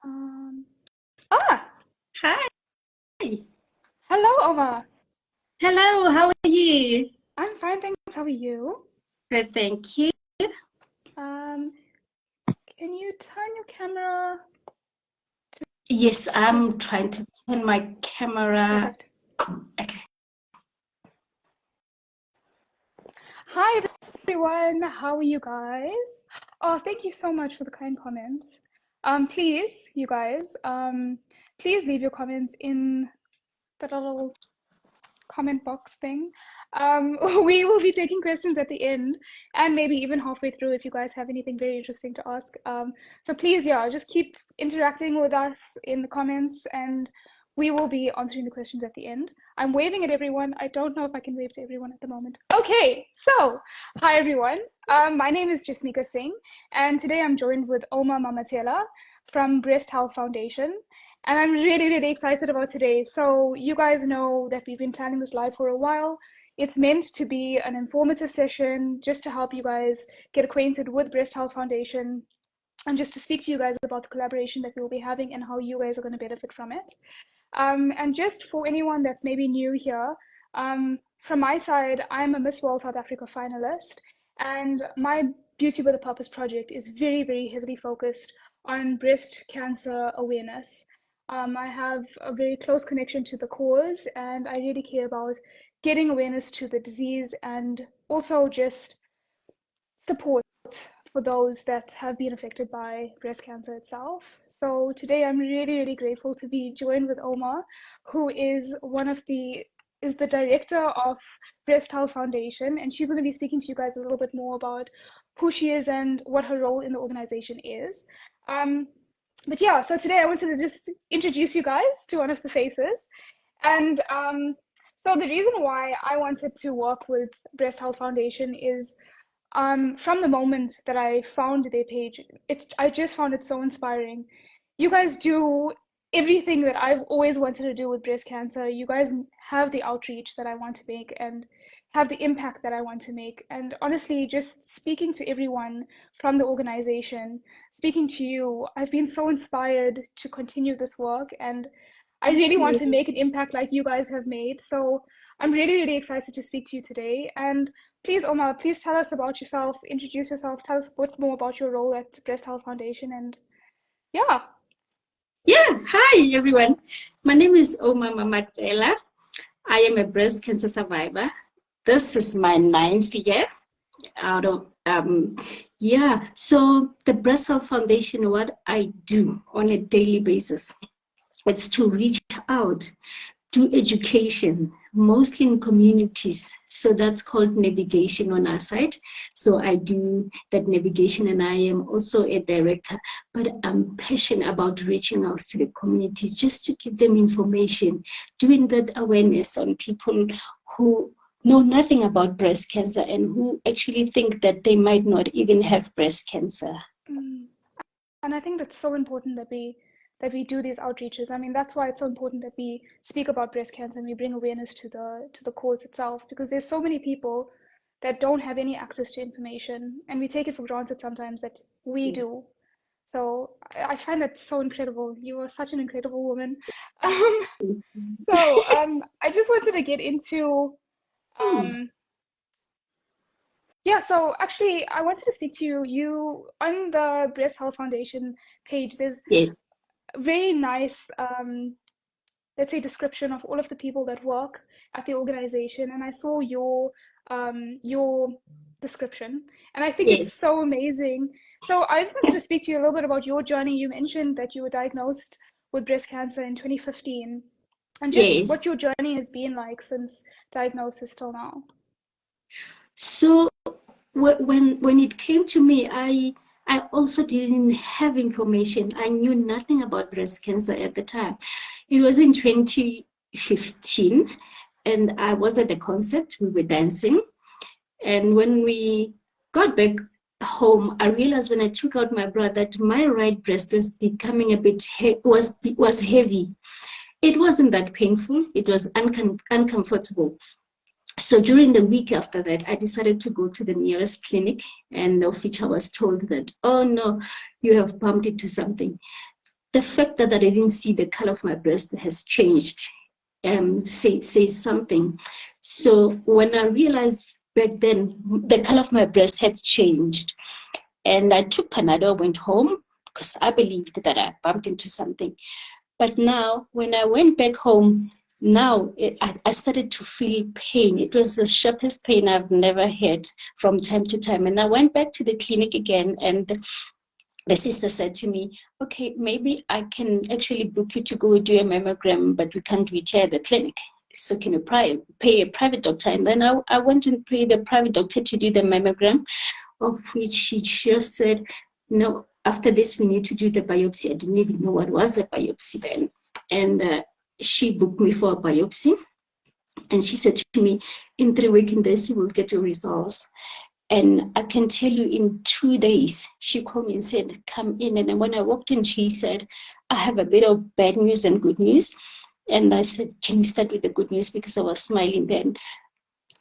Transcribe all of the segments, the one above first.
Um, ah, Hi. hello, Oma. Hello, how are you? I'm fine, thanks. How are you? Good, thank you. Um, can you turn your camera Yes, to I'm trying to turn my camera. perfect? Okay. Hi, everyone. How are you guys? Oh, thank you so much for the kind comments. Please, you guys, please leave your comments in the little comment box thing. We will be taking questions at the end and maybe even halfway through if you guys have anything very interesting to ask. So please, yeah, just keep interacting with us in the comments and we will be answering the questions at the end. I'm waving at everyone. I don't know if I can wave to everyone at the moment. Okay, so hi everyone. My name is Jasmika Singh and today I'm joined with Ouma Mamatela from Breast Health Foundation. And I'm really, really excited about today. So you guys know that we've been planning this live for a while. It's meant to be an informative session just to help you guys get acquainted with Breast Health Foundation and just to speak to you guys about the collaboration that we'll be having and how you guys are going to benefit from it. And just for anyone that's maybe new here, from my side, I'm a Miss World South Africa finalist, and my Beauty with a Purpose project is very, very heavily focused on breast cancer awareness. I have a very close connection to the cause, and I really care about getting awareness to the disease and also just support for those that have been affected by breast cancer itself. So today I'm really, really grateful to be joined with Oma, who is the director of Breast Health Foundation, and she's going to be speaking to you guys a little bit more about who she is and what her role in the organization is. But yeah, so today I wanted to just introduce you guys to one of the faces. And so the reason why I wanted to work with Breast Health Foundation is from the moment that I found their page, I just found it so inspiring. You guys do everything that I've always wanted to do with breast cancer. You guys have the outreach that I want to make and have the impact that I want to make. And honestly, just speaking to everyone from the organization, speaking to you, I've been so inspired to continue this work and I really want to make an impact like you guys have made. So I'm really, really excited to speak to you today. And please, Oma, please tell us about yourself, introduce yourself, tell us a bit more about your role at Breast Health Foundation. And yeah. Yeah, hi everyone. My name is Ouma Mamatela. I am a breast cancer survivor. This is my 9th year out of yeah. So the Breast Health Foundation, what I do on a daily basis, it's to reach out, do education, mostly in communities. So that's called navigation on our side. So I do that navigation and I am also a director, but I'm passionate about reaching out to the communities just to give them information, doing that awareness on people who know nothing about breast cancer and who actually think that they might not even have breast cancer. Mm. And I think that's so important that we do these outreaches. I mean, that's why it's so important that we speak about breast cancer and we bring awareness to the cause itself because there's so many people that don't have any access to information and we take it for granted sometimes that we do. So I find that so incredible. You are such an incredible woman. Um, I just wanted to get into Hmm. um, yeah, so actually I wanted to speak to you. You on the Breast Health Foundation page, there's Yes, a very nice let's say description of all of the people that work at the organization and I saw your description and I think yes, it's so amazing. So I just wanted to speak to you a little bit about your journey. You mentioned that you were diagnosed with breast cancer in 2015 and just yes. what your journey has been like since diagnosis till now. So when it came to me, I also didn't have information. I knew nothing about breast cancer at the time. It was in 2015, and I was at a concert. We were dancing, and when we got back home, I realized when I took out my bra that my right breast was becoming a bit was heavy. It wasn't that painful. It was uncomfortable. So during the week after that, I decided to go to the nearest clinic, and of which I was told that, oh no, you have bumped into something. the fact that I didn't see the color of my breast has changed, says something. So when I realized back then the color of my breast had changed, and I took Panadol, went home because I believed that I bumped into something. But now, when I went back home, I started to feel pain. It was the sharpest pain I've never had from time to time. And I went back to the clinic again, and the sister said to me, okay, maybe I can actually book you to go do a mammogram, but we can't do it here at the clinic. So can you pay a private doctor? And then I went and paid the private doctor to do the mammogram, of which she just said, no, after this, we need to do the biopsy. I didn't even know what was a biopsy then. And she booked me for a biopsy. And she said to me, in 3 working days, you will get your results. And I can tell you, in 2 days, she called me and said, come in. And then when I walked in, she said, I have a bit of bad news and good news. And I said, can we start with the good news? Because I was smiling then.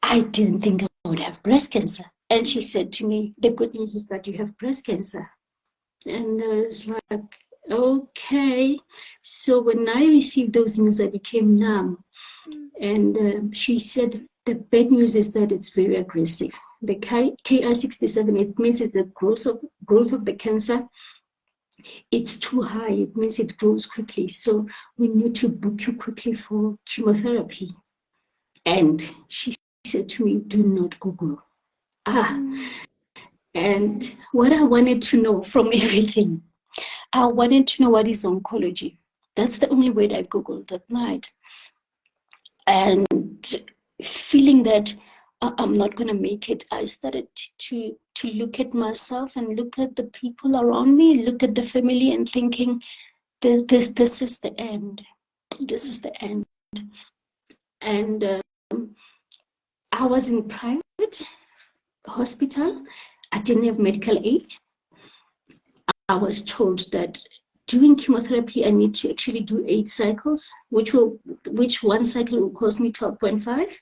I didn't think I would have breast cancer. And she said to me, the good news is that you have breast cancer. And I was like, okay. So when I received those news, I became numb. And she said, the bad news is that it's very aggressive. The Ki-67, it means it's the growth of the cancer. It's too high. It means it grows quickly. So we need to book you quickly for chemotherapy. And she said to me, do not Google. And what I wanted to know from everything, I wanted to know what is oncology. That's the only word I Googled that night. And feeling that I'm not going to make it, I started to look at myself and look at the people around me, look at the family, and thinking, this is the end. This is the end. And I was in private hospital. I didn't have medical aid. I was told that during chemotherapy, I need to actually do 8 cycles, which one cycle will cost me 12.5.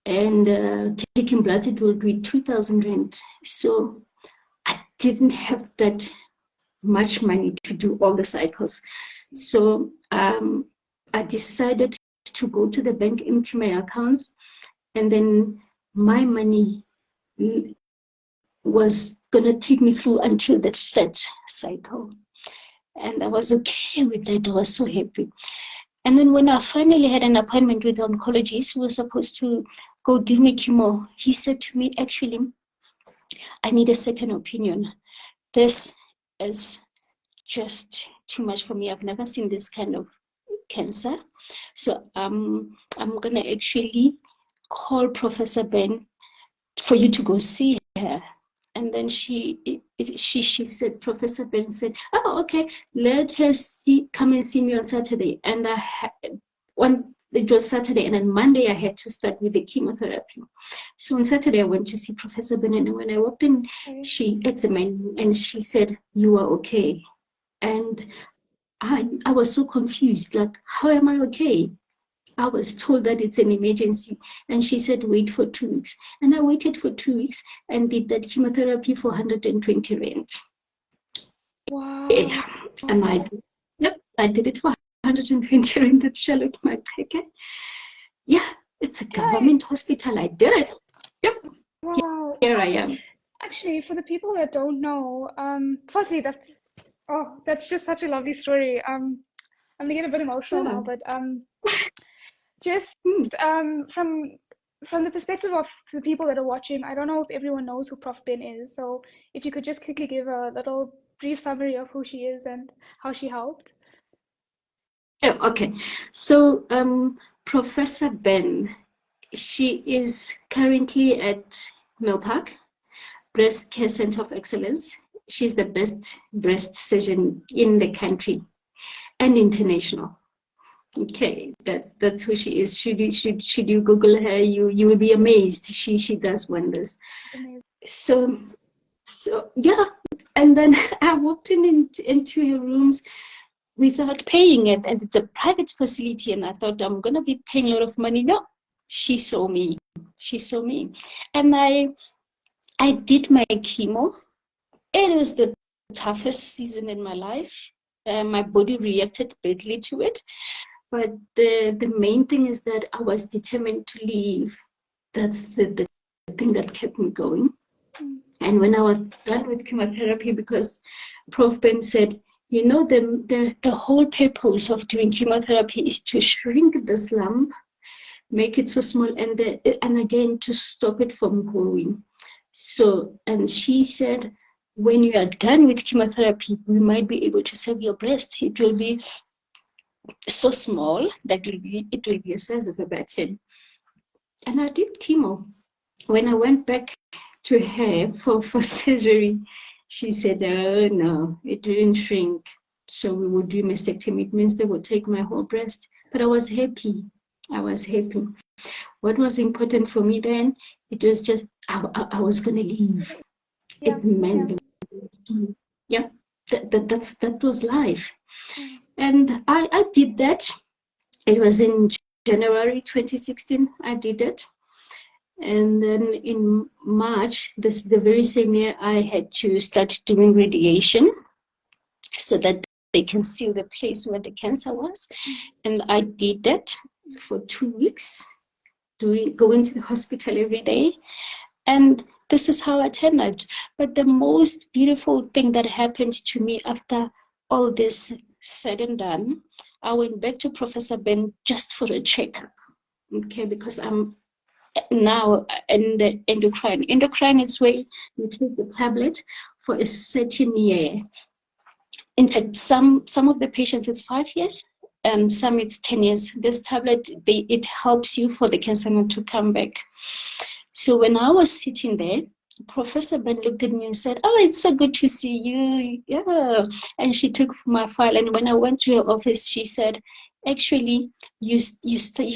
And taking blood, it will be 2,000 rand. So I didn't have that much money to do all the cycles. So I decided to go to the bank, empty my accounts, and then my money was going to take me through until the 3rd cycle. And I was okay with that. I was so happy. And then when I finally had an appointment with the oncologist who was supposed to go give me chemo, he said to me, actually, I need a second opinion. This is just too much for me. I've never seen this kind of cancer. So I'm going to actually call Professor Benn for you to go see her. And then she said, Professor Benn said, oh, okay, let her come and see me on Saturday. And it was Saturday, and on Monday I had to start with the chemotherapy. So on Saturday I went to see Professor Benn, and when I walked in, she examined me and she said, you are okay. And I was so confused, like, how am I okay? I was told that it's an emergency, and she said, wait for 2 weeks. And I waited for 2 weeks and did that chemotherapy for 120 rand. Wow. And I did it for 120 rand at Charlotte Maxeke. Yeah, it's a government hospital. I did it. Yep. Wow. Here I am. Actually, for the people that don't know, firstly, that's just such a lovely story. I'm gonna get a bit emotional now, but just from the perspective of the people that are watching, I don't know if everyone knows who Prof Benn is. So if you could just quickly give a little brief summary of who she is and how she helped. Oh, okay. So Professor Benn, she is currently at Milpark Breast Care Center of Excellence. She's the best breast surgeon in the country and international. Okay, that's who she is. Should you Google her, you will be amazed. She does wonders. So yeah, and then I walked into her rooms without paying it, and it's a private facility, and I thought I'm gonna be paying a lot of money. No, she saw me, and I did my chemo. It was the toughest season in my life. my body reacted badly to it. But the main thing is that I was determined to leave. That's the thing that kept me going. And when I was done with chemotherapy, because Prof. Benn said, you know, the whole purpose of doing chemotherapy is to shrink this lump, make it so small, and again, to stop it from growing. So, and she said, when you are done with chemotherapy, we might be able to save your breast. It will be so small that it will be a size of a button. And I did chemo. When I went back to her for surgery, she said, oh no, it didn't shrink. So we would do mastectomy. It means they would take my whole breast. But I was happy. I was happy. What was important for me then, it was just, I was going to leave. Yeah. It meant, yeah, that was life. And I did that. It was in January 2016, I did it. And then in March, the very same year, I had to start doing radiation so that they can seal the place where the cancer was. And I did that for 2 weeks, going to the hospital every day. And this is how I turned out. But the most beautiful thing that happened to me after all this said and done, I went back to Professor Benn just for a checkup, okay, because I'm now in the endocrine. Endocrine is where you take the tablet for a certain year. In fact, some of the patients it's 5 years, and some it's 10 years. This tablet, it helps you for the cancer not to come back. So when I was sitting there, Professor Benn looked at me and said, oh, it's so good to see you. Yeah. And she took my file. And when I went to her office, she said, actually, you're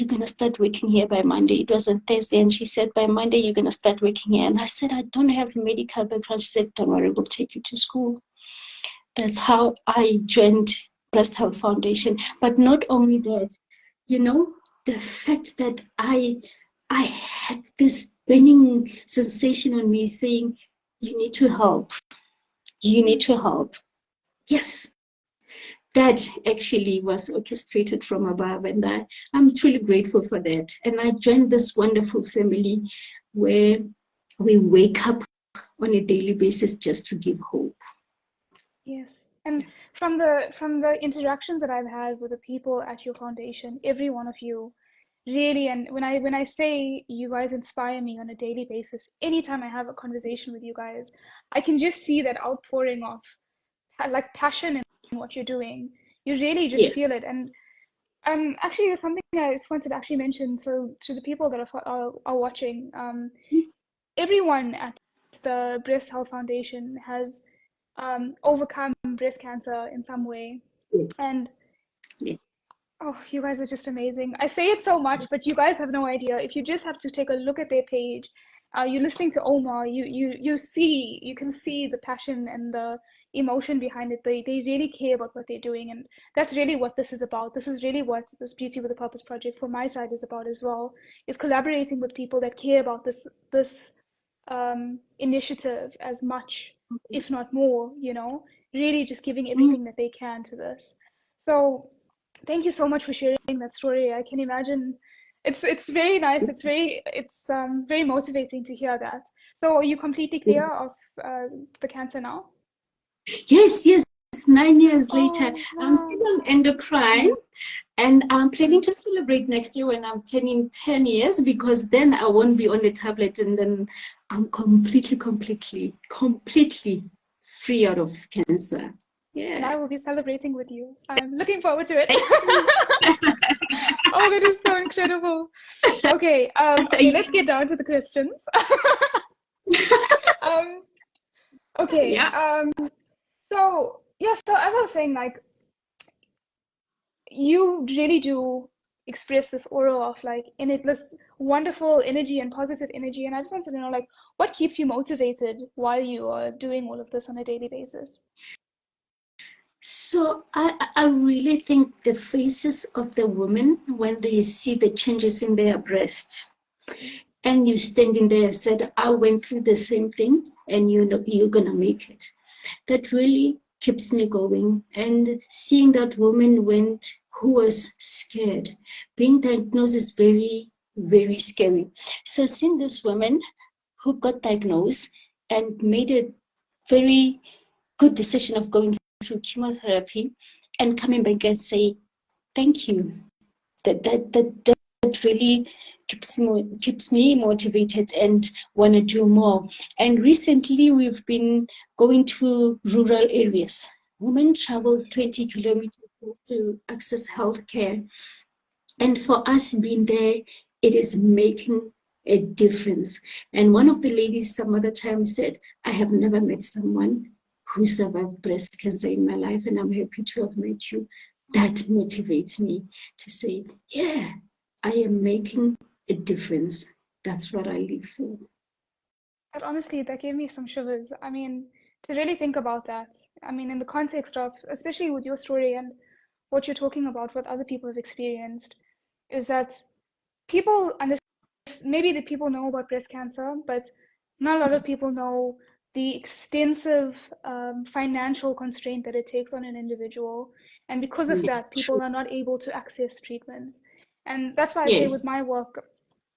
going to start working here by Monday. It was on Thursday. And she said, by Monday, you're going to start working here. And I said, I don't have a medical background. She said, don't worry, we'll take you to school. That's how I joined Breast Health Foundation. But not only that, you know, the fact that I had this burning sensation on me saying, you need to help. You need to help. Yes, that actually was orchestrated from above, and I'm truly grateful for that. And I joined this wonderful family where we wake up on a daily basis just to give hope. Yes. And from the interactions that I've had with the people at your foundation, every one of you really, and when I say you guys inspire me on a daily basis, anytime I have a conversation with you guys, I can just see that outpouring of like passion in what you're doing. You really just feel it. And actually, there's something I just wanted to actually mention. So to the people that are watching, everyone at the Breast Health Foundation has overcome breast cancer in some way. And oh, you guys are just amazing. I say it so much, but you guys have no idea. If you just have to take a look at their page, you're listening to Ouma, you can see the passion and the emotion behind it. They really care about what they're doing, and that's really what this is about. This is really what this Beauty with a Purpose project for my side is about as well. Is collaborating with people that care about this initiative as much, if not more. You know, really just giving everything that they can to this. So thank you so much for sharing that story. I can imagine it's very nice. It's very motivating to hear that. So are you completely clear of the cancer now? Yes, 9 years later, Oh, I'm still wow. on endocrine, and I'm planning to celebrate next year when I'm turning 10 years, because then I won't be on the tablet, and then I'm completely free out of cancer. Yeah. And I will be celebrating with you. I'm looking forward to it. Oh, that is so incredible. Okay, okay, let's get down to the questions. um, okay, Yeah. so yeah, so as I was saying, like you really do express this aura of like in it this wonderful energy and positive energy, and I just wanted to know like what keeps you motivated while you are doing all of this on a daily basis. So I really think the faces of the women when they see the changes in their breast, and you standing there and said, I went through the same thing, and you know you're gonna make it. That really keeps me going. And seeing that woman who was scared, being diagnosed is very, very scary. So seeing this woman who got diagnosed and made a very good decision of going through chemotherapy and coming back and say, thank you. That really keeps me motivated and want to do more. And recently we've been going to rural areas. Women travel 20 kilometers to access healthcare. And for us being there, it is making a difference. And one of the ladies some other time said, I have never met someone who survived breast cancer in my life, and I'm happy to have met you. That motivates me to say, yeah, I am making a difference. That's what I live for. But honestly, that gave me some shivers. I mean, to really think about that, I mean, in the context of, especially with your story and what you're talking about, what other people have experienced, is that people understand, maybe the people know about breast cancer, but not a lot of people know the extensive financial constraint that it takes on an individual. And because of Yes, that, people true. are not able to access treatments. And that's why I say with Yes. my work,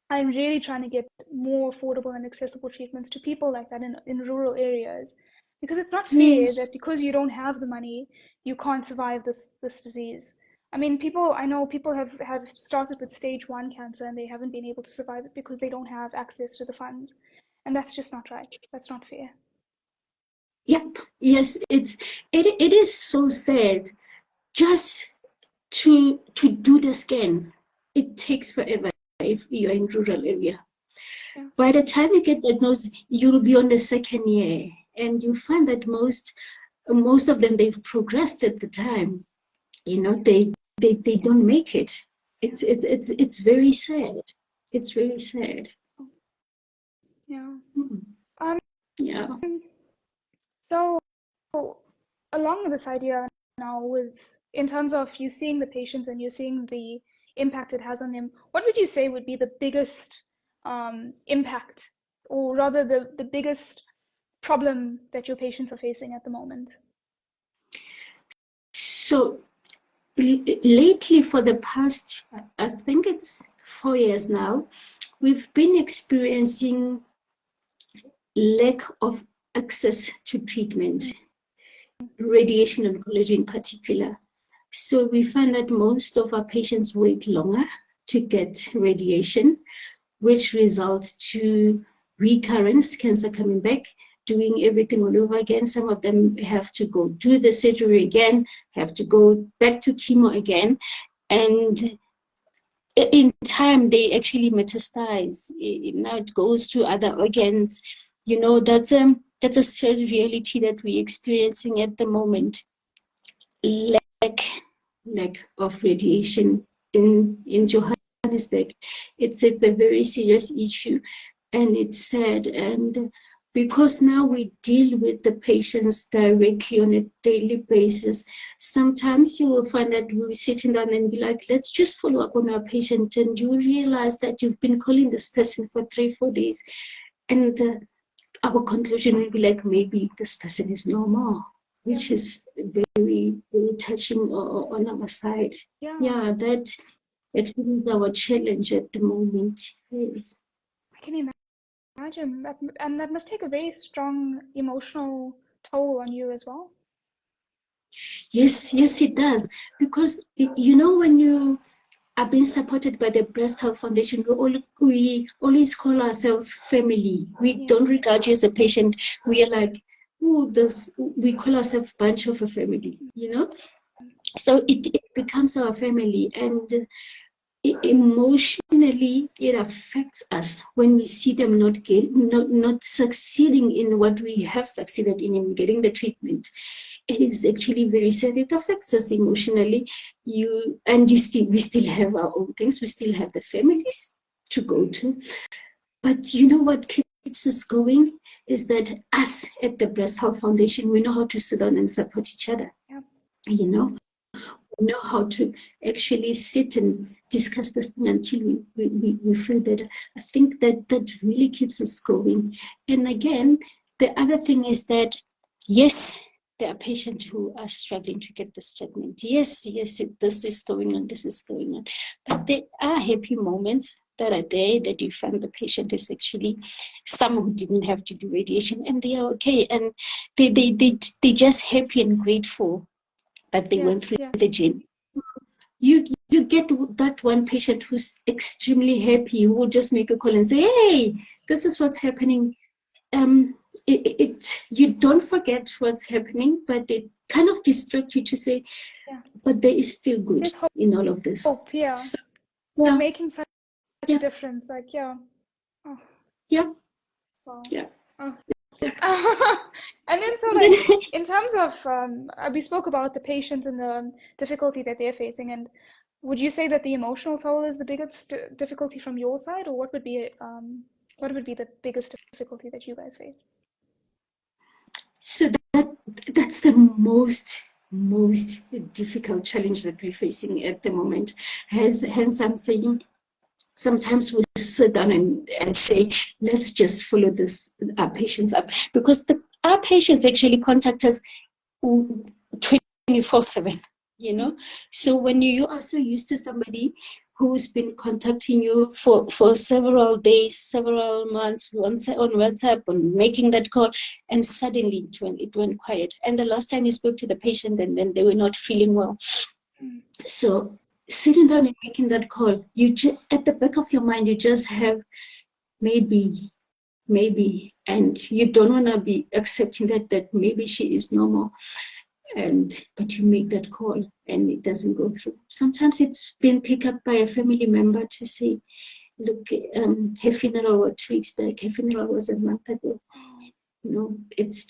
I'm really trying to get more affordable and accessible treatments to people like that in rural areas. Because it's not fair Yes. that because you don't have the money, you can't survive this disease. I mean, I know people have started with stage 1 cancer and they haven't been able to survive it because they don't have access to the funds. And that's just not right. That's not fair. Yep. Yes. It is so sad. Just to do the scans, it takes forever if you're in rural area. Yeah. By the time you get diagnosed, you'll be on the second year, and you find that most of them, they've progressed at the time. You know, they don't make it. Yeah. It's very sad. It's very sad. Yeah. Mm. Um, Yeah. so along with this idea now with in terms of you seeing the patients and you seeing the impact it has on them, what would you say would be the biggest impact, or rather the biggest problem that your patients are facing at the moment? So lately, for the past, I think it's 4 years now, we've been experiencing lack of access to treatment, radiation oncology in particular. So we find that most of our patients wait longer to get radiation, which results to recurrence, cancer coming back, doing everything all over again. Some of them have to go do the surgery again, have to go back to chemo again. And in time, they actually metastasize. Now it goes to other organs. You know, that's a sad reality that we're experiencing at the moment. Lack, lack of radiation in Johannesburg. It's a very serious issue, and it's sad. And because now we deal with the patients directly on a daily basis, sometimes you will find that we're sitting down and be like, let's just follow up on our patient, and you realize that you've been calling this person for 3-4 days, and our conclusion will be like, maybe this person is normal, Yeah. which is very, very touching on our side. Yeah. Yeah, that is our challenge at the moment. Yes. I can imagine that, and that must take a very strong emotional toll on you as well. Yes, yes, it does. Because, you know, when you are being supported by the Breast Health Foundation, we always call ourselves family. We Yeah. don't regard you as a patient. We are like, oh, we call ourselves a bunch of a family, you know? So it becomes our family. And emotionally, it affects us when we see them not succeeding in what we have succeeded in getting the treatment. It is actually very sad. It affects us emotionally. We still have our own things. We still have the families to go to. But you know what keeps us going is that us at the Breast Health Foundation, we know how to sit down and support each other. Yeah. You know how to actually sit and discuss this thing until we feel better. I think that really keeps us going. And again, the other thing is that, yes, there are patients who are struggling to get this treatment. Yes, this is going on, this is going on. But there are happy moments that are there that you find the patient is actually some who didn't have to do radiation and they are okay. And they just happy and grateful that they went through the journey. You get that one patient who's extremely happy, who will just make a call and say, hey, this is what's happening. You don't forget what's happening, but it kind of distracts you to say, but there is still good in all of this. Hope, So, you're making such a difference. Like, Wow. And then so like in terms of we spoke about the patients and the difficulty that they're facing, and would you say that the emotional toll is the biggest difficulty from your side, or what would be the biggest difficulty that you guys face? So that's the most difficult challenge that we're facing at the moment. Hence I'm saying sometimes we sit down and say, let's just follow our patients up, because our patients actually contact us 24/7, you know. So when you are so used to somebody who's been contacting you for several days, several months, on WhatsApp, on making that call, and suddenly it went quiet. And the last time you spoke to the patient, and then they were not feeling well. So sitting down and making that call, at the back of your mind, you just have maybe, and you don't want to be accepting that maybe she is normal. But you make that call and it doesn't go through. Sometimes it's been picked up by a family member to say, look, her funeral was 2 weeks back, her funeral was a month ago. You know, it's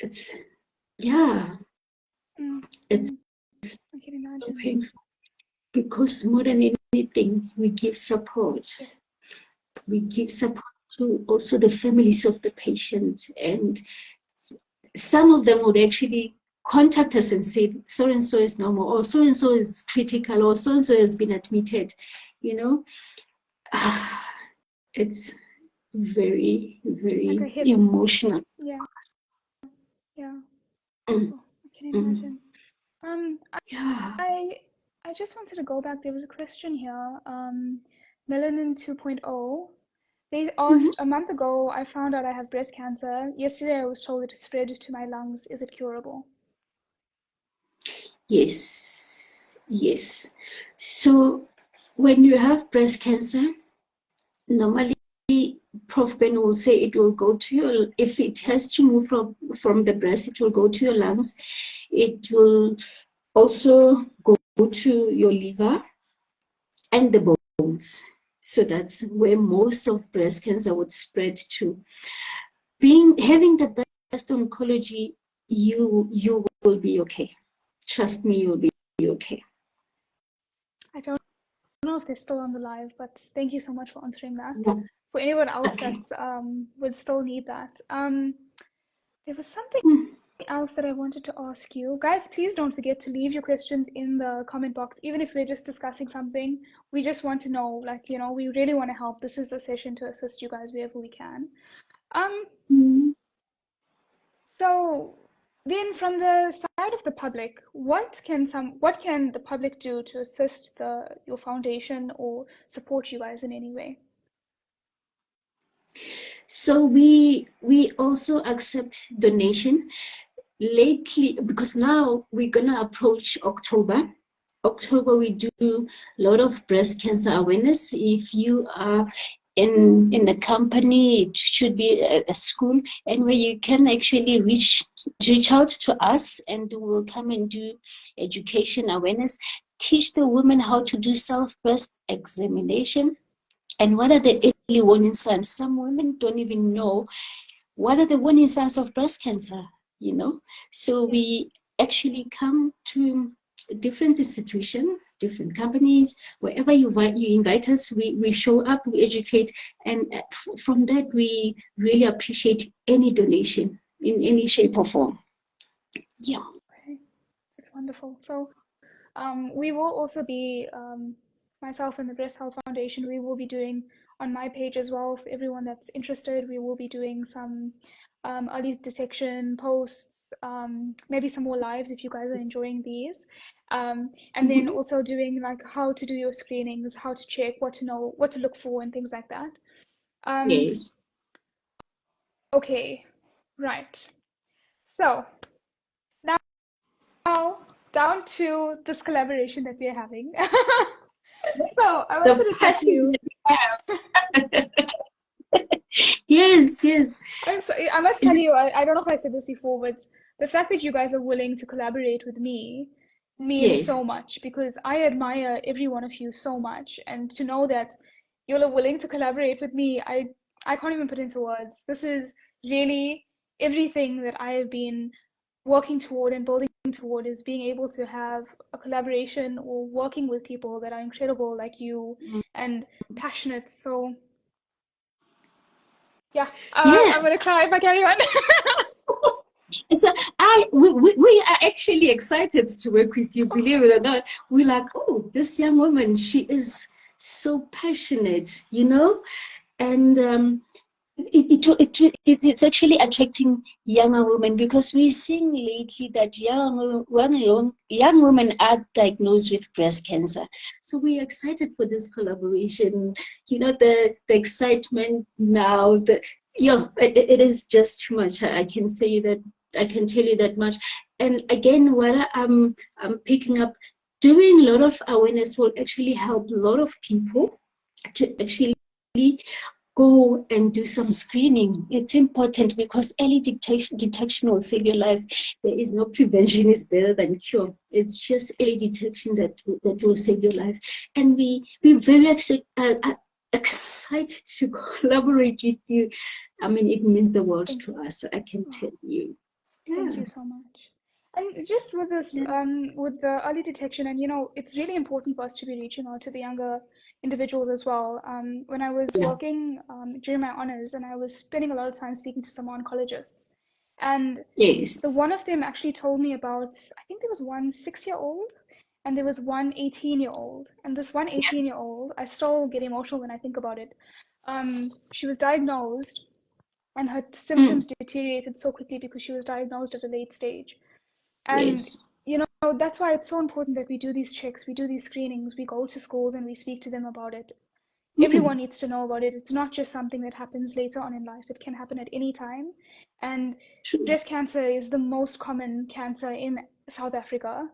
I can imagine. So painful. Because more than anything, we give support. We give support to also the families of the patients, and some of them would actually contact us and say, so and so is normal, or so and so is critical, or so and so has been admitted. You know, it's very, very emotional. Yeah. I can imagine. I just wanted to go back. There was a question here. Melanin 2.0. They asked, a month ago, I found out I have breast cancer. Yesterday, I was told it spread to my lungs. Is it curable? Yes. So when you have breast cancer, normally Prof. Benn will say it will go to if it has to move from the breast, it will go to your lungs. It will also go to your liver and the bones. So that's where most of breast cancer would spread to. Having the best oncology, you will be okay. Trust me, you'll be okay. I don't know if they're still on the live, but thank you so much for answering that. For anyone else that's would still need that. There was something else that I wanted to ask you. Guys, please don't forget to leave your questions in the comment box, even if we're just discussing something. We just want to know, like, you know, we really want to help. This is a session to assist you guys wherever we can. So then from the side of the public, what can the public do to assist your foundation or support you guys in any way? So we also accept donation. Lately, because now we're gonna approach October. We do a lot of breast cancer awareness. If you are in a company, it should be a school, and where you can actually reach out to us, and we'll come and do education awareness, teach the women how to do self-breast examination, and what are the early warning signs. Some women don't even know what are the warning signs of breast cancer, you know. So we actually come to different institutions, different companies, wherever you invite us, we show up, we educate, and from that we really appreciate any donation in any shape or form. Yeah. Okay. That's wonderful. So we will also be, myself and the Breast Health Foundation, we will be doing on my page as well, for everyone that's interested, we will be doing some early detection posts, maybe some more lives if you guys are enjoying these. And then Mhm. also doing like how to do your screenings, how to check, what to know, what to look for, and things like that. Um, Yes. okay, right. So now down to this collaboration that we're having. So Yes. I The wanted to tell passion you, that we have. Yes, yes. I must tell you, I don't know if I said this before, but the fact that you guys are willing to collaborate with me means Yes. so much because I admire every one of you so much. And to know that you all are willing to collaborate with me, I can't even put into words. This is really everything that I have been working toward and building toward is being able to have a collaboration or working with people that are incredible like you and passionate. So yeah, Yeah. I'm gonna cry if I carry on. So we are actually excited to work with you, believe it or not. We're like, oh, this young woman, she is so passionate, you know? And it's actually attracting younger women because we're seeing lately that young women are diagnosed with breast cancer. So we're excited for this collaboration. You know, the excitement now, it is just too much. I can say that, I can tell you that much. And again, what I'm picking up, doing a lot of awareness will actually help a lot of people to actually go and do some screening. It's important because early detection will save your life. There is no prevention is better than cure. It's just early detection that will save your life. And we're very excited to collaborate with you. I mean, it means the world Thank to you. us, I can Oh, tell you. thank Yeah. you so much. And just with this, Yeah. with the early detection, and it's really important for us to be reaching out to the younger individuals as well. When I was Yeah. working during my honors, and I was spending a lot of time speaking to some oncologists, and Yes. the one of them actually told me about, I think there was one 6-year old, and there was one 18-year-old. And this one 18-year-old, I still get emotional when I think about it. She was diagnosed and her Mm. symptoms deteriorated so quickly because she was diagnosed at a late stage. And Yes. that's why it's so important that we do these checks, we do these screenings, we go to schools and we speak to them about it. Everyone Mm. needs to know about it. It's not just something that happens later on in life, it can happen at any time. And True. breast cancer is the most common cancer in South Africa,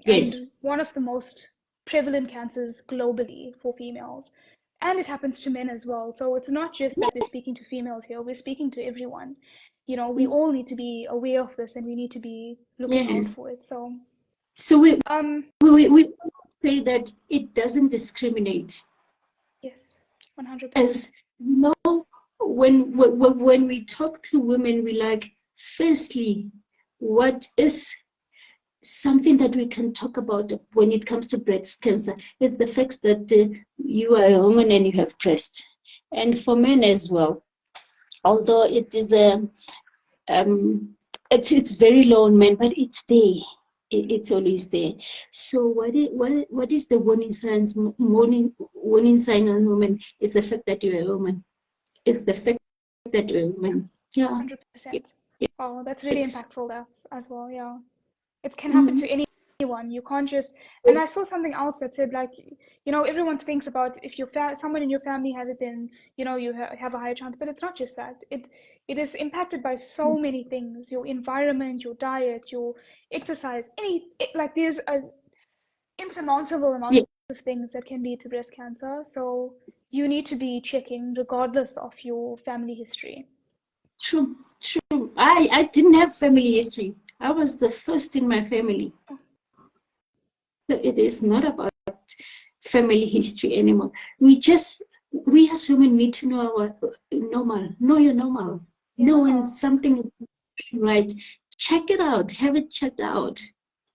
Yes. and one of the most prevalent cancers globally for females. And it happens to men as well. So it's not just that we're speaking to females here, we're speaking to everyone. We Mm. all need to be aware of this and we need to be looking out Yes. for it. So, So we um, we say that it doesn't discriminate. yes, 100%. As you know, when we talk to women, we like, firstly, what is something that we can talk about when it comes to breast cancer is the fact that you are a woman and you have breast, and for men as well. Although it is a it's very low on men, but it's there. It's always there. So what is the warning signs? Warning sign on women is the fact that you're a woman. It's the fact that you're a woman. Yeah. 100%. Oh, that's really Yes. impactful, that as well. Yeah. It can happen Mm. to anyone. You can't just. And I saw something else that said, like, everyone thinks about if someone in your family has it, then, you have a higher chance. But it's not just that. It is impacted by so many things: your environment, your diet, your exercise, like, there's a insurmountable amount Yeah. of things that can lead to breast cancer. So you need to be checking regardless of your family history. True. True. I didn't have family history. I was the first in my family. Oh, So it is not about family history anymore. We as women need to know our normal. Know your normal. Know when yeah. something is right. Check it out. Have it checked out.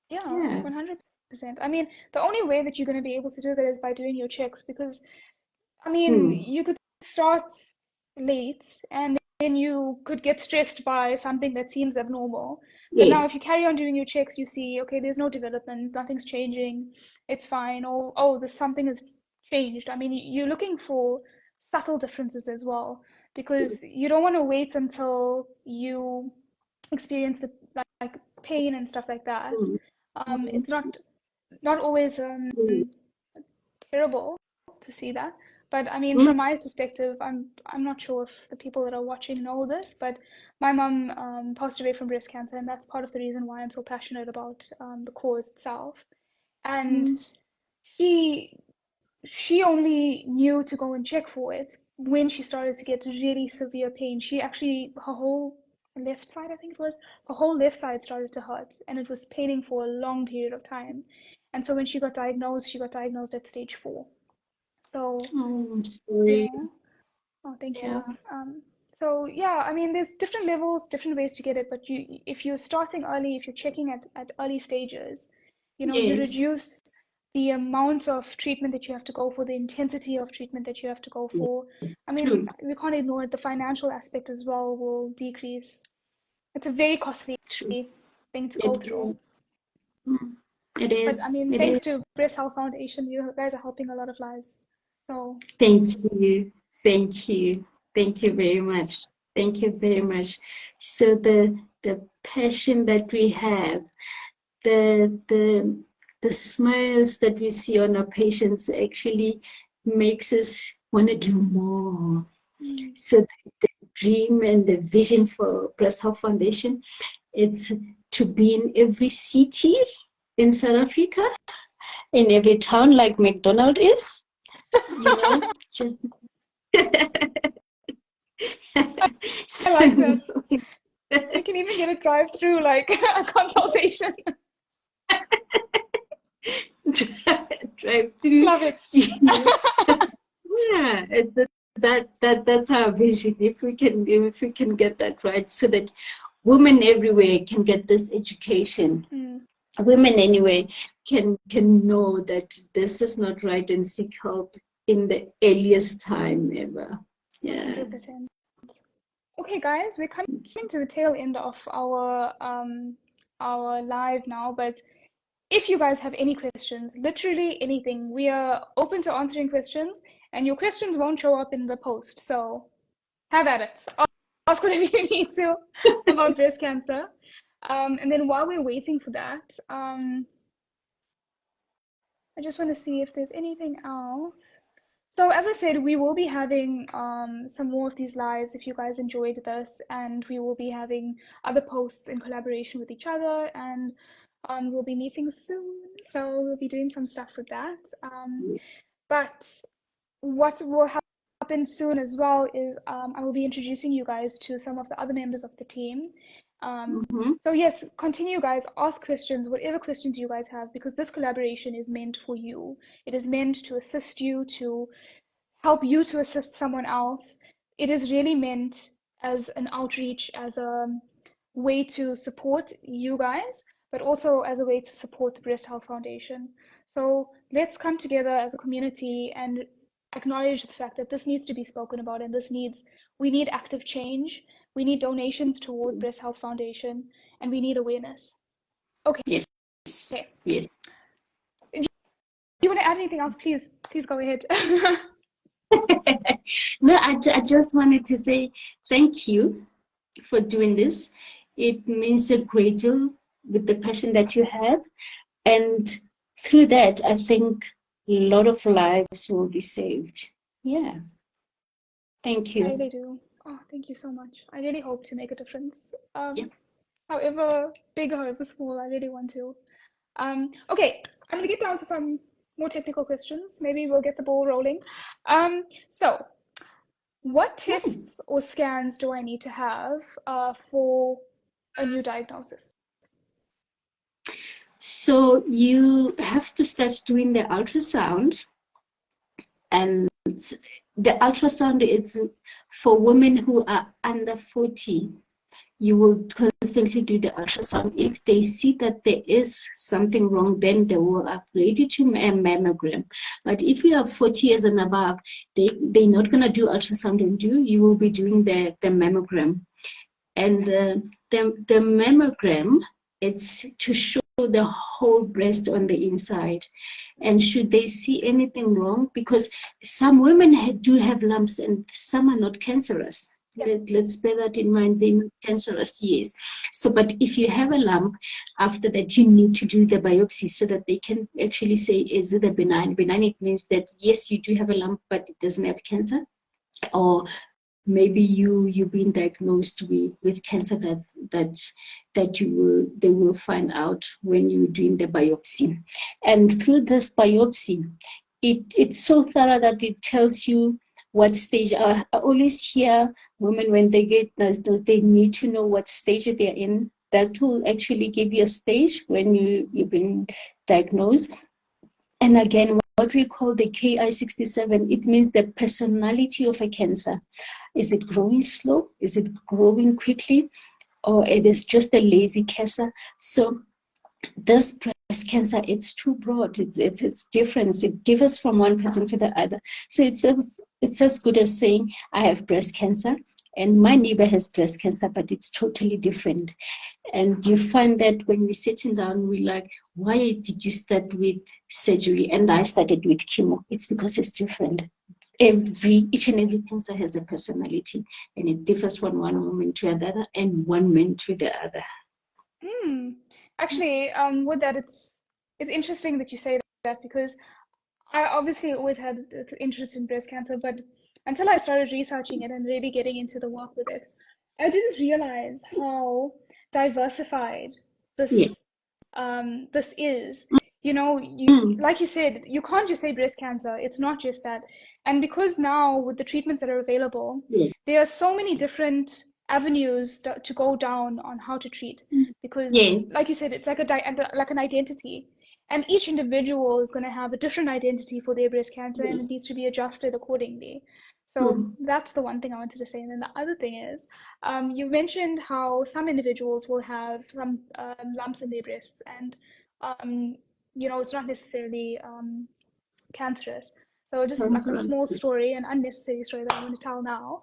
Yeah, Yeah. 100%. I mean, the only way that you're going to be able to do that is by doing your checks because, I mean, Mm. you could start late and then you could get stressed by something that seems abnormal. But now, Yes. if you carry on doing your checks, you see, okay, there's no development, nothing's changing, it's fine. Or, oh, there's something has changed. I mean, you're looking for subtle differences as well. because you don't want to wait until you experience the, like pain and stuff like that. It's not always terrible to see that. But I mean, from my perspective, I'm not sure if the people that are watching know this, but my mom passed away from breast cancer, and that's part of the reason why I'm so passionate about the cause itself. And Yes. she only knew to go and check for it when she started to get really severe pain. She actually, her whole left side, I think it was, her whole left side started to hurt, and it was paining for a long period of time. And so when she got diagnosed at stage 4. So, Oh, I'm sorry. yeah. Oh, thank Yeah. you. So yeah, I mean, there's different levels, different ways to get it, but if you're starting early, if you're checking at early stages, you Yes. reduce the amount of treatment that you have to go for, the intensity of treatment that you have to go for. I mean, True. we can't ignore it. The financial aspect as well will decrease. It's a very costly True. thing to go It through. is. Mm. It But I is. mean, It thanks is. to Breast Health Foundation, you guys are helping a lot of lives. So Thank you. Thank you. Thank you very much. Thank you very much. So the passion that we have, the the the smiles that we see on our patients actually makes us want to do more. So the dream and the vision for Breast Health Foundation, it's to be in every city in South Africa, in every town like McDonald is, just I like so, that. We can even get a drive-through like a consultation. drive through. Love it. Yeah, that's our vision. If we can get that right, so that women everywhere can get this education. Women anyway can know that this is not right and seek help in the earliest time ever. Yeah. 100%. Okay, guys, we're coming to the tail end of our live now, but if you guys have any questions, literally anything, we are open to answering questions, and your questions won't show up in the post. So have at it. Ask whatever you need to about breast cancer. And then while we're waiting for that, I just want to see if there's anything else. So as I said, we will be having some more of these lives if you guys enjoyed this, and we will be having other posts in collaboration with each other, and we'll be meeting soon. So we'll be doing some stuff with that. But what will happen soon as well is I will be introducing you guys to some of the other members of the team. So yes, continue guys, ask questions, whatever questions you guys have, because this collaboration is meant for you. It is meant to assist you, to help you to assist someone else. It is really meant as an outreach, as a way to support you guys, but also as a way to support the Breast Health Foundation. So let's come together as a community and acknowledge the fact that this needs to be spoken about, and we need active change. We need donations toward Breast Health Foundation, and we need awareness. Okay. Yes. Okay. Yes. Do you want to add anything else? Please go ahead. No, I just wanted to say thank you for doing this. It means a great deal with the passion that you have. And through that, I think a lot of lives will be saved. Yeah. Thank I you. really do. Oh, thank you so much. I really hope to make a difference. Yeah. However big or however small, I really want to. Okay, I'm gonna get down to some more technical questions. Maybe we'll get the ball rolling. So what tests or scans do I need to have for a new diagnosis? So you have to start doing the ultrasound, and the ultrasound is for women who are under 40. You will constantly do the ultrasound. If they see that there is something wrong, then they will upgrade you to a mammogram. But if you are 40 years and above, they're not going to do ultrasound on you. You will be doing the mammogram. And the mammogram, it's to show the whole breast on the inside. And should they see anything wrong, because some women do have lumps and some are not cancerous. Let's bear that in mind. They're not cancerous, yes. So, but if you have a lump, after that, you need to do the biopsy so that they can actually say, is it a benign? Benign, it means that, yes, you do have a lump, but it doesn't have cancer. Or maybe you've been diagnosed with cancer that they will find out when you're doing the biopsy. And through this biopsy, it's so thorough that it tells you what stage. I always hear women, when they get this, they need to know what stage they're in. That will actually give you a stage when you've been diagnosed. And again, what we call the Ki-67, it means the personality of a cancer. Is it growing slow? Is it growing quickly? Or it is just a lazy cancer? So this breast cancer, it's too broad. It's different. It differs from one person to the other. So it's as good as saying, I have breast cancer and my neighbor has breast cancer, but it's totally different. And you find that when we're sitting down, we're like, why did you start with surgery? And I started with chemo. It's because it's different. Each and every cancer has a personality, and it differs from one woman to another and one man to the other. Actually, with that, it's interesting that you say that, because I obviously always had an interest in breast cancer, but until I started researching it and really getting into the work with it, I didn't realize how diversified Yeah. this is. You know, like you said, you can't just say breast cancer. It's not just that. And because now with the treatments that are available, Yes. there are so many different avenues to go down on how to treat. Because, Yes. like you said, it's like like an identity. And each individual is going to have a different identity for their breast cancer, and it needs to be adjusted accordingly. So that's the one thing I wanted to say. And then the other thing is, you mentioned how some individuals will have some lumps in their breasts, and you know, it's not necessarily cancerous. So just like a small story, an unnecessary story that I'm going to tell now.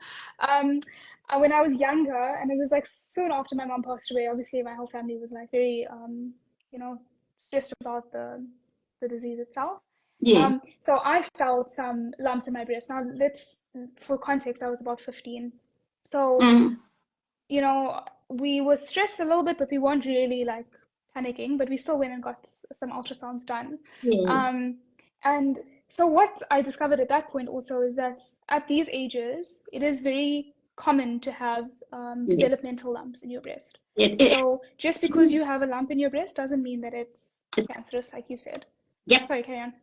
When I was younger, and it was like soon after my mom passed away, obviously my whole family was like very, you know, stressed about the disease itself. Yeah. So I felt some lumps in my breast. Now, for context, I was about 15. So, you know, we were stressed a little bit, but we weren't really like panicking, but we still went and got some ultrasounds done. Yeah. And so what I discovered at that point also is that at these ages, it is very common to have developmental lumps in your breast. So just because you have a lump in your breast doesn't mean that it's cancerous, like you said. Yep. Sorry, carry on.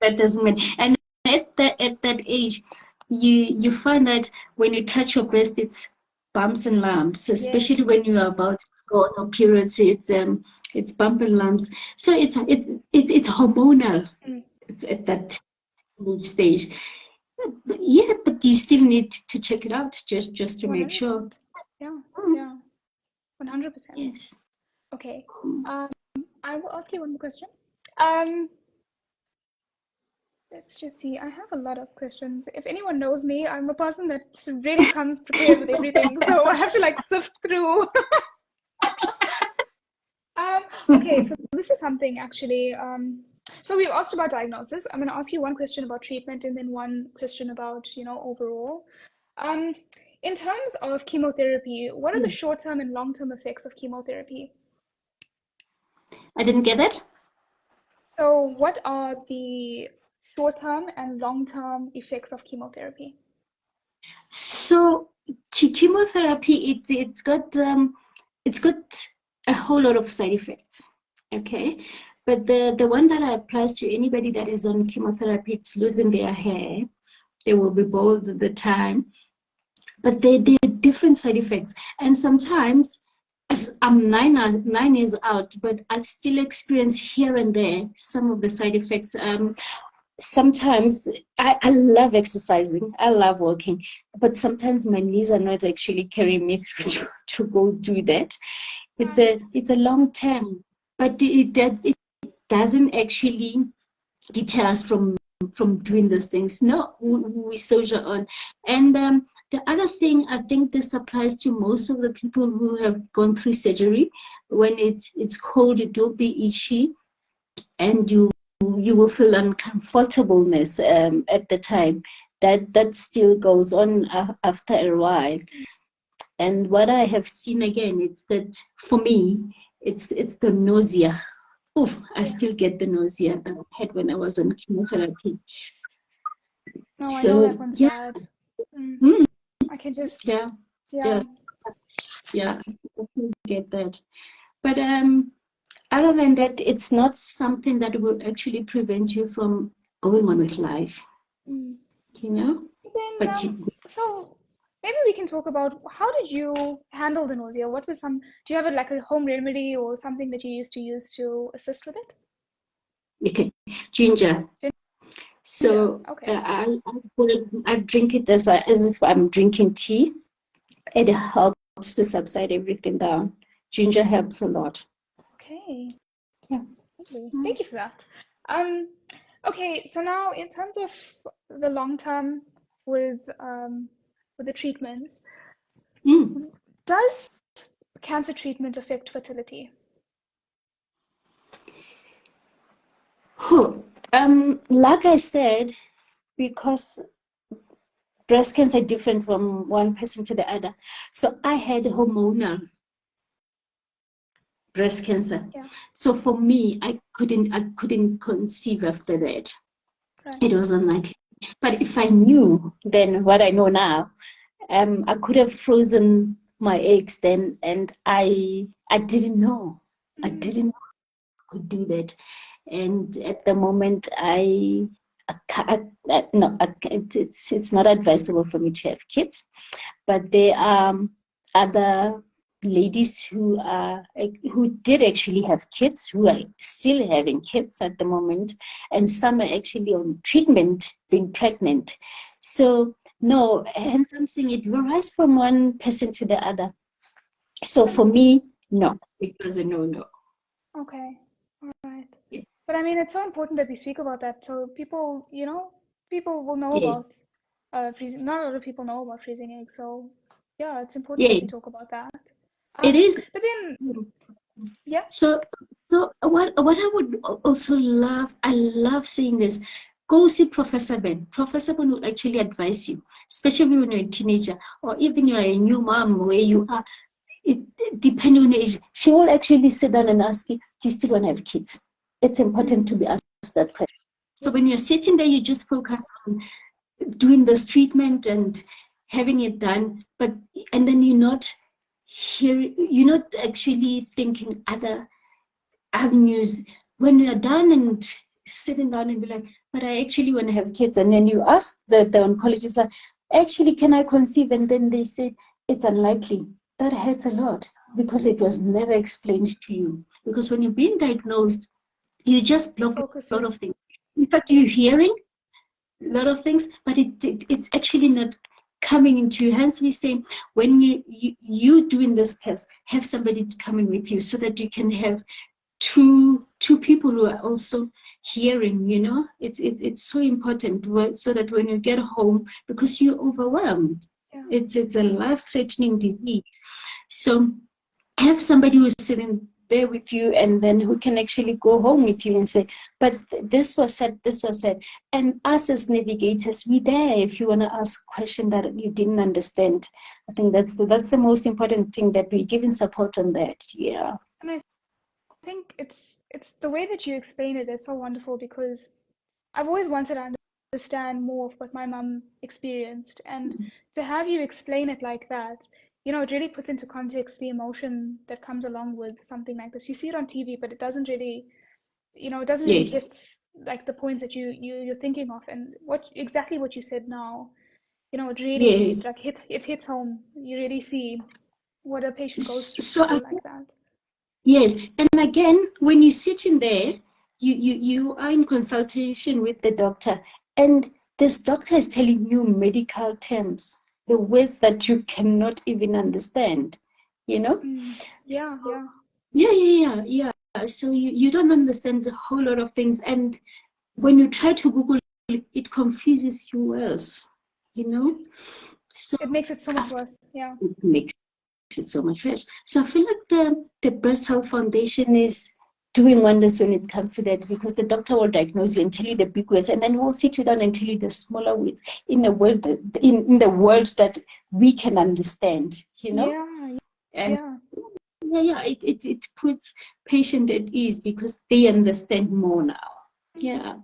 That doesn't mean. And at that age, you find that when you touch your breast, it's bumps and lumps, especially when you are about to go on your periods. It's bump and lumps. So it's hormonal. It's at that stage. But yeah, but you still need to check it out just to 100%. make sure. Yeah, yeah, 100%. Yes. Okay. I will ask you one more question. Let's just see. I have a lot of questions. If anyone knows me, I'm a person that really comes prepared with everything, so I have to like sift through. Okay, so this is something actually. So we've asked about diagnosis. I'm going to ask you one question about treatment and then one question about, you know, overall. In terms of chemotherapy, what are the short-term and long-term effects of chemotherapy? I didn't get it. So what are the short-term and long-term effects of chemotherapy? So chemotherapy, it's got a whole lot of side effects. Okay, but the one that applies to anybody that is on chemotherapy, it's losing their hair. They will be bald at the time, but they're different side effects. And sometimes, as I'm 9 years out, but I still experience here and there some of the side effects. Sometimes I love exercising, I love walking, but sometimes my knees are not actually carrying me through to go through that. It's a long term, but it doesn't actually deter us from from doing those things. No, we soldier on. And the other thing, I think this applies to most of the people who have gone through surgery. When it's cold, it will be itchy, and you will feel uncomfortableness at the time. That still goes on after a while. And what I have seen again, it's that for me, it's the nausea. Oof, I still get the nausea that I had when I was on chemotherapy. No, I know that So one's yeah, bad. Mm. mm, I can just, yeah, yeah. yeah, yeah, I still get that. But other than that, it's not something that will actually prevent you from going on with life, Mm. you know. Then, But you, so maybe we can talk about how did you handle the nausea? What was some, do you have like a home remedy or something that you used to use to assist with it? okay, ginger. Ginger. So Okay. I drink it as if I'm drinking tea. It helps to subside everything down. Ginger helps a lot. Okay. Yeah. Lovely. Mm. Thank you for that. Um, okay, so now in terms of the long term with the treatments, Mm. does cancer treatment affect fertility? Like I said, because breast cancer is different from one person to the other. So I had hormonal breast cancer. Yeah, So for me, I couldn't conceive after that. right. It was unlikely. But if I knew then what I know now, I could have frozen my eggs then, and I didn't know. I Mm, didn't know I could do that. And at the moment, it's not advisable for me to have kids. But there are other ladies who did actually have kids, who are still having kids at the moment, and some are actually on treatment being pregnant. So no, hence I'm saying it varies from one person to the other. So for me, no, it was a no. okay, all right. Yeah. But I mean, it's so important that we speak about that so people, people will know Yes, about freezing. Not a lot of people know about freezing eggs, so yeah, it's important that yeah, we talk about that. it is. But then, yeah, So, what I would also love, I love saying this. Go see Professor Benn. Professor Benn will actually advise you, especially when you're a teenager or even you're a new mom where you are. It, depending on your age, she will actually sit down and ask you, "Do you still want to have kids?" It's important mm, to be asked that question. So yeah, when you're sitting there, you just focus on doing this treatment and having it done, and then you're not actually thinking other avenues. When you're done and sitting down and be like, but I actually want to have kids, and then you ask the oncologist, like, actually, can I conceive? And then they say it's unlikely. That hurts a lot because it was never explained to you. Because when you're being diagnosed, you just your block focus a lot of is, things. In fact, you're hearing a lot of things, but it's actually not coming into your hands. We say when you doing this test, have somebody coming with you so that you can have two people who are also hearing. It's so important so that when you get home, because you're overwhelmed, yeah. it's a life-threatening disease. So have somebody who's sitting there with you, and then who can actually go home with you and say, but this was said. And us as navigators, we there if you want to ask question that you didn't understand. I think that's the most important thing, that we're giving support on that. Yeah. And I think it's the way that you explain it is so wonderful because I've always wanted to understand more of what my mum experienced, and to have you explain it like that, it really puts into context the emotion that comes along with something like this. You see it on TV, but it doesn't really, it doesn't really Yes. hit like the points that you're thinking of, and exactly what you said now. It really Yes. like it hits home. You really see what a patient goes So through like that. yes, and again, when you sit in there, you are in consultation with the doctor, and this doctor is telling you medical terms, the words that you cannot even understand, you know? Mm. Yeah, yeah. Yeah. So you don't understand a whole lot of things, and when you try to Google it confuses you worse, you know. So It makes it so much worse. Yeah. it makes it so much worse. So I feel like the Breast Health Foundation is doing wonders when it comes to that, because the doctor will diagnose you and tell you the big words, and then we'll sit you down and tell you the smaller words in the word in the words that we can understand, you know. Yeah. And Yeah. it puts patient at ease because they understand more now. Yeah,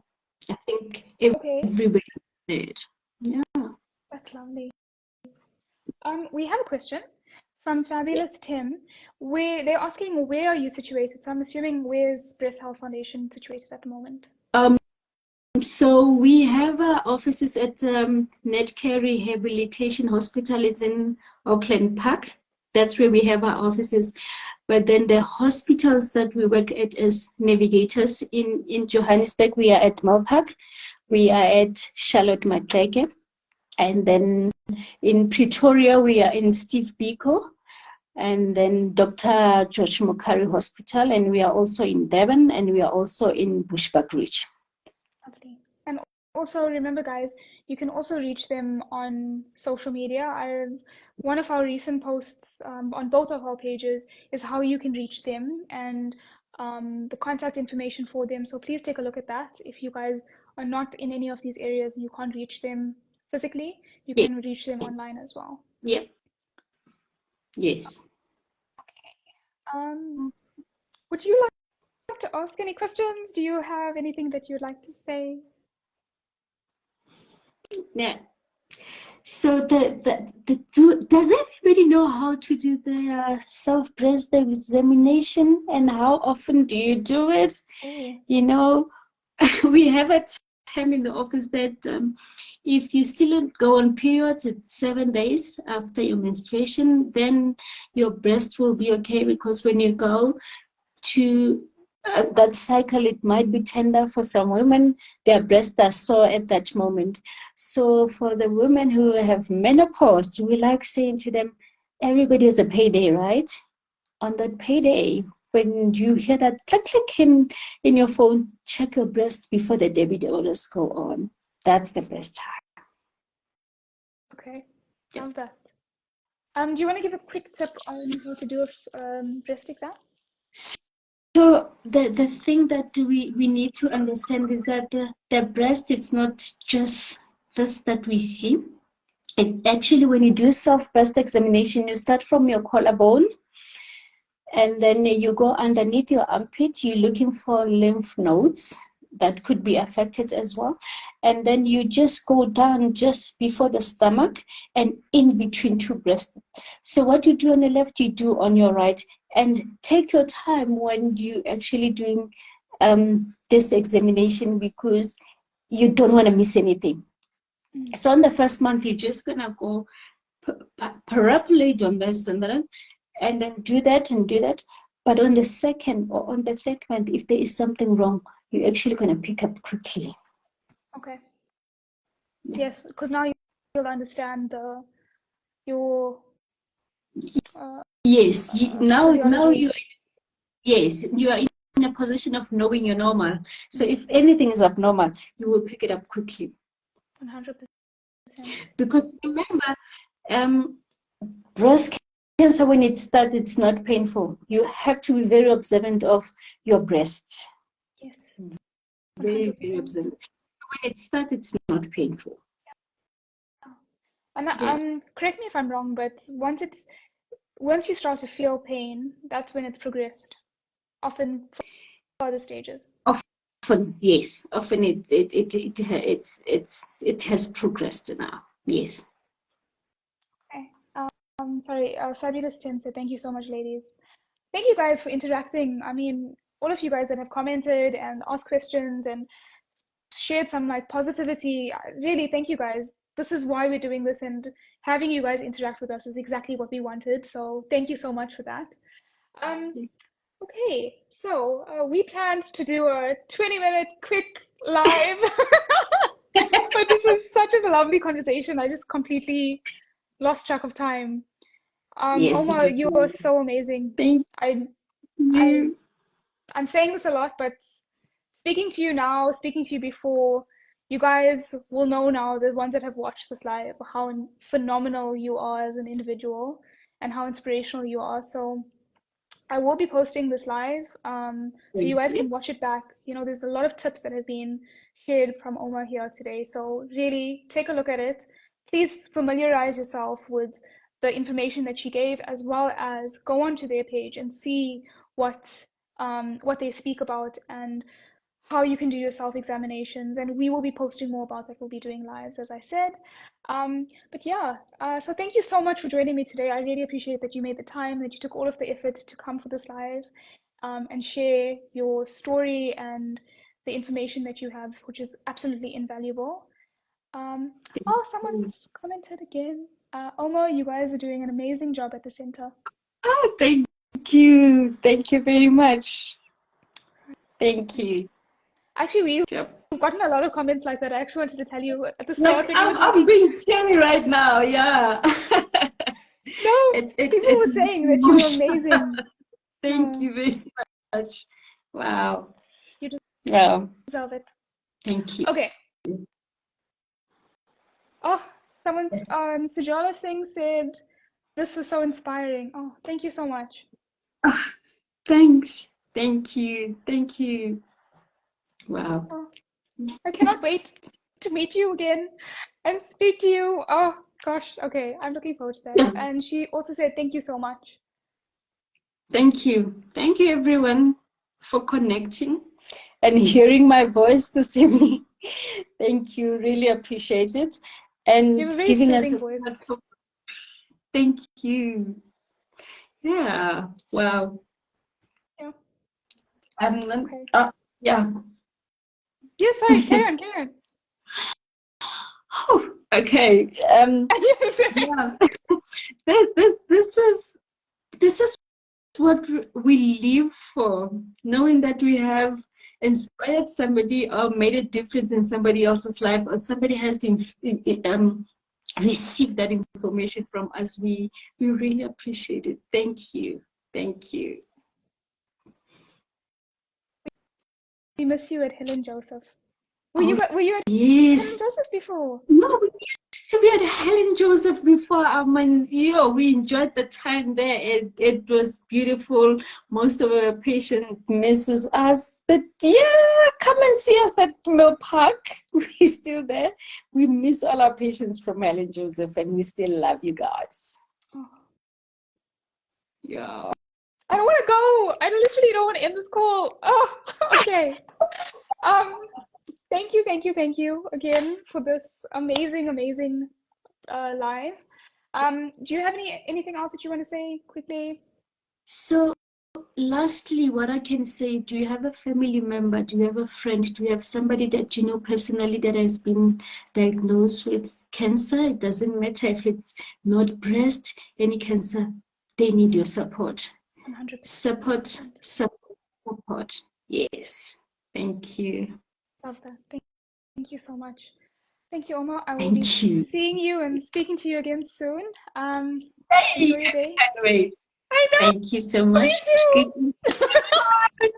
I think Okay. everybody did. Yeah. That's lovely. We have a question from Fabulous Tim, where they're asking, where are you situated? So I'm assuming, where's Breast Health Foundation situated at the moment? So we have offices at Netcare Rehabilitation Hospital. It's in Auckland Park. That's where we have our offices. But then the hospitals that we work at as navigators in Johannesburg, we are at Milpark, we are at Charlotte Maxeke, and then in Pretoria, we are in Steve Biko, and then Dr. George Mokari Hospital, and we are also in Devon, and we are also in Bushbuckridge. Lovely. And also remember, guys, you can also reach them on social media. One of our recent posts on both of our pages is how you can reach them and the contact information for them. So please take a look at that. If you guys are not in any of these areas and you can't reach them physically, you Yes. can reach them online as well. Yeah. Yes. Would you like to ask any questions? Do you have anything that you'd like to say? Yeah. So does everybody know how to do the self-breast examination, and how often do you do it? Oh, You know, we have a term in the office that if you still don't go on periods, it's 7 days after your menstruation, then your breast will be okay, because when you go to that cycle, it might be tender. For some women, their breasts are sore at that moment. So for the women who have menopause, we like saying to them, everybody has a payday, right? On that payday, when you hear that click click in your phone, check your breast before the debit orders go on. That's the best time. okay. Yeah. Love that. Do you want to give a quick tip on how to do a breast exam? So the thing that we need to understand is that the breast is not just this that we see. It actually, when you do self-breast examination, you start from your collarbone, and then you go underneath your armpit. You're looking for lymph nodes that could be affected as well. And then you just go down just before the stomach and in between two breasts. So what you do on the left, you do on your right. And take your time when you actually doing this examination, because you don't want to miss anything. So on the first month, you're just going to go paraplegic on this and then do that and do that. But on the second or on the third month, if there is something wrong, you're actually going to pick up quickly. Okay. Yeah. Yes, because now you'll understand your Yes. Now physiology. you are in a position of knowing you're normal. So if anything is abnormal, you will pick it up quickly. 100%. Because remember, breast cancer, when it starts, it's not painful. You have to be very observant of your breast. Yes, Very, very 100%. observant. When it starts, it's not painful. And Yeah. correct me if I'm wrong, but once you start to feel pain, that's when it's progressed, often further stages. Often, yes. Often it has progressed now. Yes. Okay. Sorry, Fabulous Tim said, thank you so much, ladies. Thank you guys for interacting. I mean, all of you guys that have commented and asked questions and shared some like positivity. Really, thank you guys. This is why we're doing this, and having you guys interact with us is exactly what we wanted. So thank you so much for that. Okay, so we planned to do a 20-minute quick live, but this is such a lovely conversation. I just completely lost track of time. Yes, it Oma, is. you are so amazing. Thank I, you. I'm saying this a lot, but speaking to you now, speaking to you before, you guys will know now, the ones that have watched this live, how phenomenal you are as an individual and how inspirational you are. So I will be posting this live, so you Thank guys you. can watch it back. You know, there's a lot of tips that have been shared from Ouma here today. So really take a look at it. Please familiarize yourself with the information that she gave, as well as go onto their page and see what they speak about and how you can do your self-examinations. And we will be posting more about that. We'll be doing lives, as I said. But yeah, so thank you so much for joining me today. I really appreciate that you made the time, that you took all of the effort to come for this live, and share your story and the information that you have, which is absolutely invaluable. Oh, someone's commented again. Omo, you guys are doing an amazing job at the center. Oh, thank you. Thank you very much. Thank you. Actually, Yep. we've gotten a lot of comments like that. I actually wanted to tell you at the start Like when you were I'm talking. being teary right now. Yeah. No, people were It's saying that you were emotional. amazing. Thank No, you very much. Wow. you Yeah. deserve it. Thank you. Okay. Oh, someone, Sujala Singh said, this was so inspiring. Oh, thank you so much. Oh, thanks. Thank you. Thank you. Wow. Oh, I cannot wait to meet you again and speak to you. Oh, gosh. Okay, I'm looking forward to that. Yeah. And she also said, thank you so much. Thank you. Thank you, everyone, for connecting and hearing my voice this evening. Thank you. Really appreciate it. You have And a very giving us soothing a voice. platform. Thank you. Yeah. Wow. Yeah. And Okay. yeah. Yeah, sorry. Carry on, carry on. Okay. Yeah. This is what we live for, knowing that we have inspired somebody or made a difference in somebody else's life, or somebody has received that information from us. We really appreciate it. Thank you. Thank you. We miss you at Helen Joseph. Oh, Were you at Helen yes. Joseph before? No, we used to be at Helen Joseph before. I mean, we enjoyed the time there. It was beautiful. Most of our patients misses us, but yeah, come and see us at Mill Park. We're still there. We miss all our patients from Helen Joseph, and we still love you guys. Oh, Yeah. I don't want to go. I literally don't want to end this call. Oh, okay. Um, thank you again for this amazing live. Do you have anything else that you want to say quickly? So, lastly, what I can say, do you have a family member? Do you have a friend? Do you have somebody that you know personally that has been diagnosed with cancer? It doesn't matter if it's not breast, any cancer, they need your support. 100%. Support. Yes. Thank you. Love that. Thank you so much. Thank you, Oma. I will be Thank you. seeing you and speaking to you again soon. Hey, Enjoy your day. I can't wait. I know, Thank you so me much. too. Good.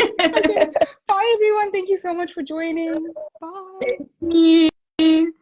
Okay. Bye, everyone. Thank you so much for joining. Bye. Thank you.